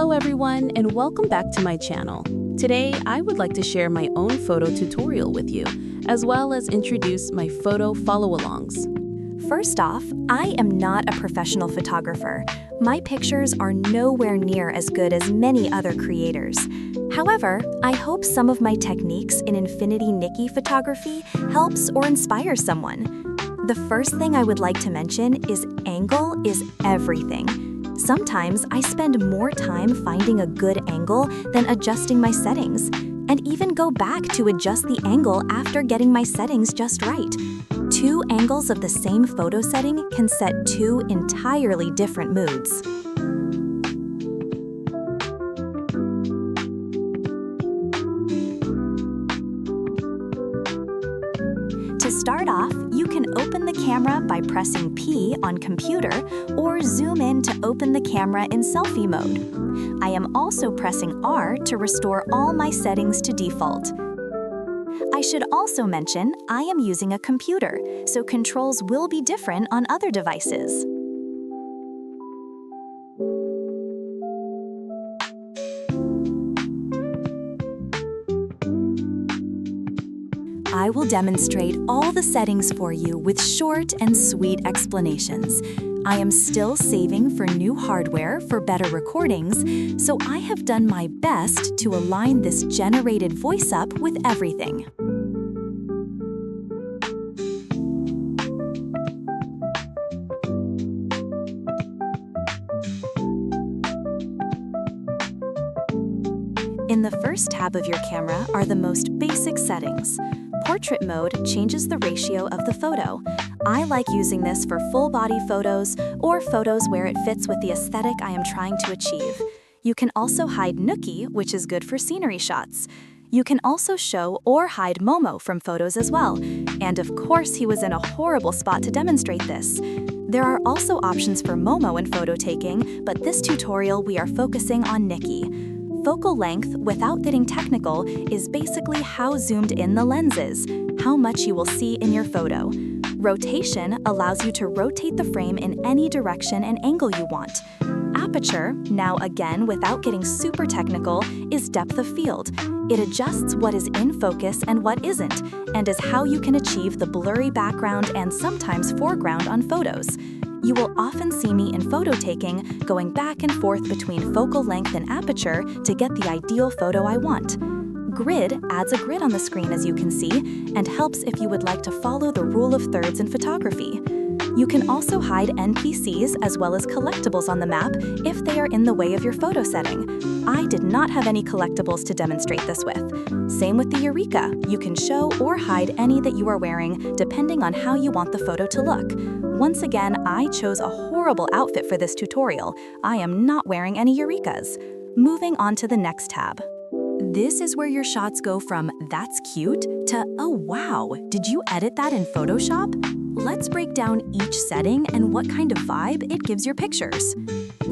Hello everyone, and welcome back to my channel. Today, I would like to share my own photo tutorial with you, as well as introduce my photo follow-alongs. First off, I am not a professional photographer. My pictures are nowhere near as good as many other creators. However, I hope some of my techniques in Infinity Nikki photography helps or inspires someone. The first thing I would like to mention is angle is everything. Sometimes I spend more time finding a good angle than adjusting my settings, and even go back to adjust the angle after getting my settings just right. Two angles of the same photo setting can set two entirely different moods. To start off, you can open the camera by pressing P on computer or zoom in to open the camera in selfie mode. I am also pressing R to restore all my settings to default. I should also mention I am using a computer, so controls will be different on other devices. I will demonstrate all the settings for you with short and sweet explanations. I am still saving for new hardware for better recordings, so I have done my best to align this generated voice up with everything. In the first tab of your camera are the most basic settings. Portrait mode changes the ratio of the photo. I like using this for full-body photos or photos where it fits with the aesthetic I am trying to achieve. You can also hide Nikki, which is good for scenery shots. You can also show or hide Momo from photos as well. And of course, he was in a horrible spot to demonstrate this. There are also options for Momo in photo taking, but this tutorial we are focusing on Nikki. Focal length, without getting technical, is basically how zoomed in the lens is, how much you will see in your photo. Rotation allows you to rotate the frame in any direction and angle you want. Aperture, now again without getting super technical, is depth of field. It adjusts what is in focus and what isn't, and is how you can achieve the blurry background and sometimes foreground on photos. You will often see me in photo taking going back and forth between focal length and aperture to get the ideal photo I want. Grid adds a grid on the screen, as you can see, and helps if you would like to follow the rule of thirds in photography. You can also hide NPCs as well as collectibles on the map if they are in the way of your photo setting. I did not have any collectibles to demonstrate this with. Same with the Eureka. You can show or hide any that you are wearing depending on how you want the photo to look. Once again, I chose a horrible outfit for this tutorial. I am not wearing any Eurekas. Moving on to the next tab. This is where your shots go from "that's cute" to "oh wow, did you edit that in Photoshop?" Let's break down each setting and what kind of vibe it gives your pictures.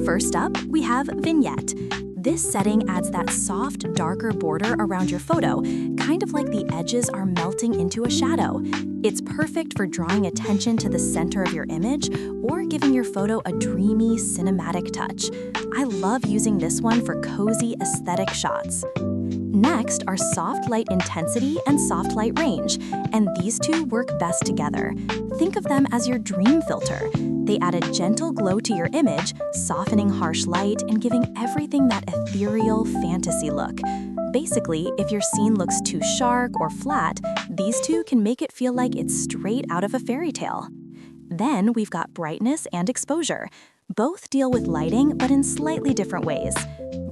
First up, we have Vignette. This setting adds that soft, darker border around your photo, kind of like the edges are melting into a shadow. It's perfect for drawing attention to the center of your image or giving your photo a dreamy, cinematic touch. I love using this one for cozy, aesthetic shots. Next are soft light intensity and soft light range, and these two work best together. Think of them as your dream filter. They add a gentle glow to your image, softening harsh light and giving everything that ethereal fantasy look. Basically, if your scene looks too sharp or flat, these two can make it feel like it's straight out of a fairy tale. Then we've got brightness and exposure. Both deal with lighting, but in slightly different ways.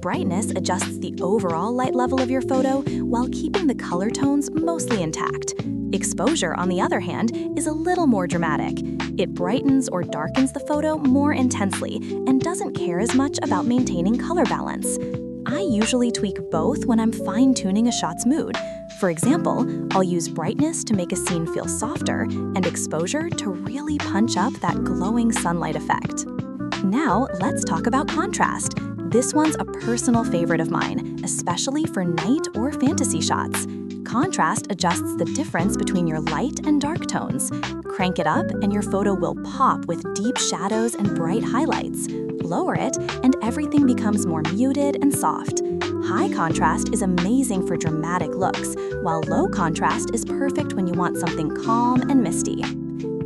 Brightness adjusts the overall light level of your photo while keeping the color tones mostly intact. Exposure, on the other hand, is a little more dramatic. It brightens or darkens the photo more intensely and doesn't care as much about maintaining color balance. I usually tweak both when I'm fine-tuning a shot's mood. For example, I'll use brightness to make a scene feel softer and exposure to really punch up that glowing sunlight effect. Now, let's talk about contrast. This one's a personal favorite of mine, especially for night or fantasy shots. Contrast adjusts the difference between your light and dark tones. Crank it up and your photo will pop with deep shadows and bright highlights. Lower it, and everything becomes more muted and soft. High contrast is amazing for dramatic looks, while low contrast is perfect when you want something calm and misty.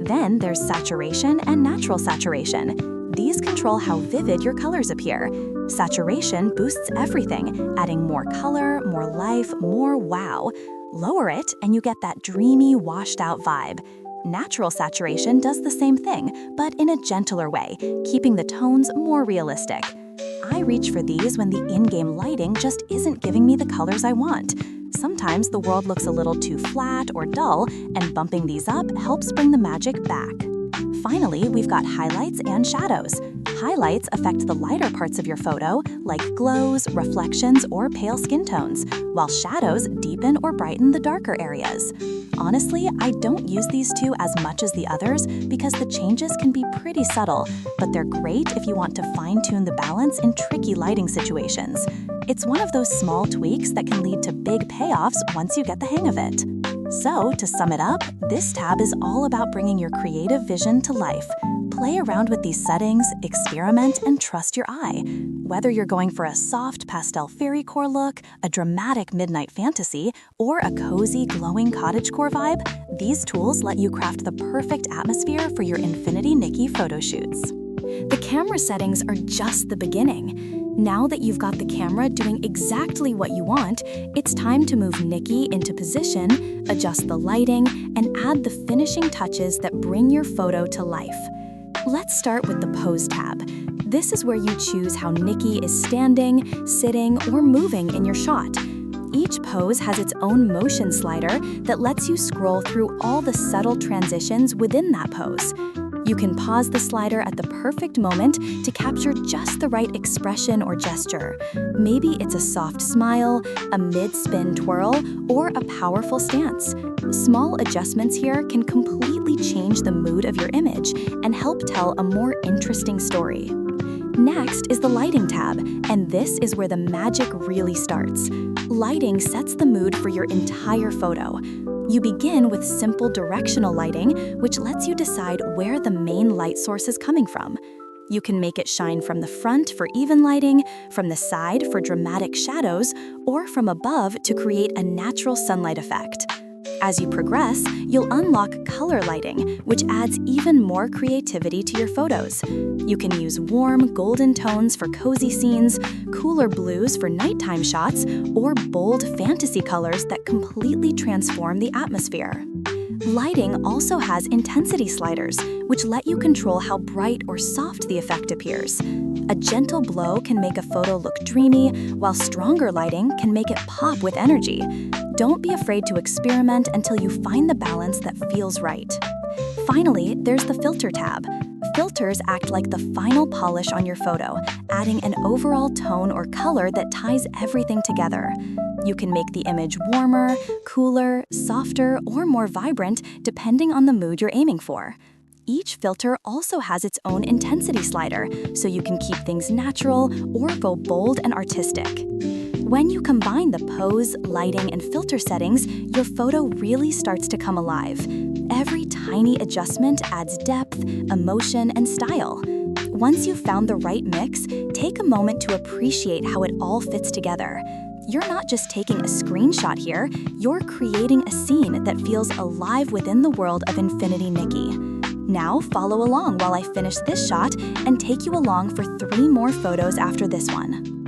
Then there's saturation and natural saturation. These control how vivid your colors appear. Saturation boosts everything, adding more color, more life, more wow. Lower it, and you get that dreamy, washed-out vibe. Natural saturation does the same thing, but in a gentler way, keeping the tones more realistic. I reach for these when the in-game lighting just isn't giving me the colors I want. Sometimes the world looks a little too flat or dull, and bumping these up helps bring the magic back. Finally, we've got highlights and shadows. Highlights affect the lighter parts of your photo, like glows, reflections, or pale skin tones, while shadows deepen or brighten the darker areas. Honestly, I don't use these two as much as the others because the changes can be pretty subtle, but they're great if you want to fine-tune the balance in tricky lighting situations. It's one of those small tweaks that can lead to big payoffs once you get the hang of it. So, to sum it up, this tab is all about bringing your creative vision to life. Play around with these settings, experiment, and trust your eye. Whether you're going for a soft pastel fairycore look, a dramatic midnight fantasy, or a cozy glowing cottagecore vibe, these tools let you craft the perfect atmosphere for your Infinity Nikki photo shoots. The camera settings are just the beginning. Now that you've got the camera doing exactly what you want, it's time to move Nikki into position, adjust the lighting, and add the finishing touches that bring your photo to life. Let's start with the Pose tab. This is where you choose how Nikki is standing, sitting, or moving in your shot. Each pose has its own motion slider that lets you scroll through all the subtle transitions within that pose. You can pause the slider at the perfect moment to capture just the right expression or gesture. Maybe it's a soft smile, a mid-spin twirl, or a powerful stance. Small adjustments here can completely change the mood of your image and help tell a more interesting story. Next is the Lighting tab, and this is where the magic really starts. Lighting sets the mood for your entire photo. You begin with simple directional lighting, which lets you decide where the main light source is coming from. You can make it shine from the front for even lighting, from the side for dramatic shadows, or from above to create a natural sunlight effect. As you progress, you'll unlock color lighting, which adds even more creativity to your photos. You can use warm, golden tones for cozy scenes, cooler blues for nighttime shots, or bold fantasy colors that completely transform the atmosphere. Lighting also has intensity sliders, which let you control how bright or soft the effect appears. A gentle blow can make a photo look dreamy, while stronger lighting can make it pop with energy. Don't be afraid to experiment until you find the balance that feels right. Finally, there's the Filter tab. Filters act like the final polish on your photo, adding an overall tone or color that ties everything together. You can make the image warmer, cooler, softer, or more vibrant depending on the mood you're aiming for. Each filter also has its own intensity slider, so you can keep things natural or go bold and artistic. When you combine the pose, lighting, and filter settings, your photo really starts to come alive. Every tiny adjustment adds depth, emotion, and style. Once you've found the right mix, take a moment to appreciate how it all fits together. You're not just taking a screenshot here, you're creating a scene that feels alive within the world of Infinity Nikki. Now follow along while I finish this shot and take you along for 3 more photos after this one.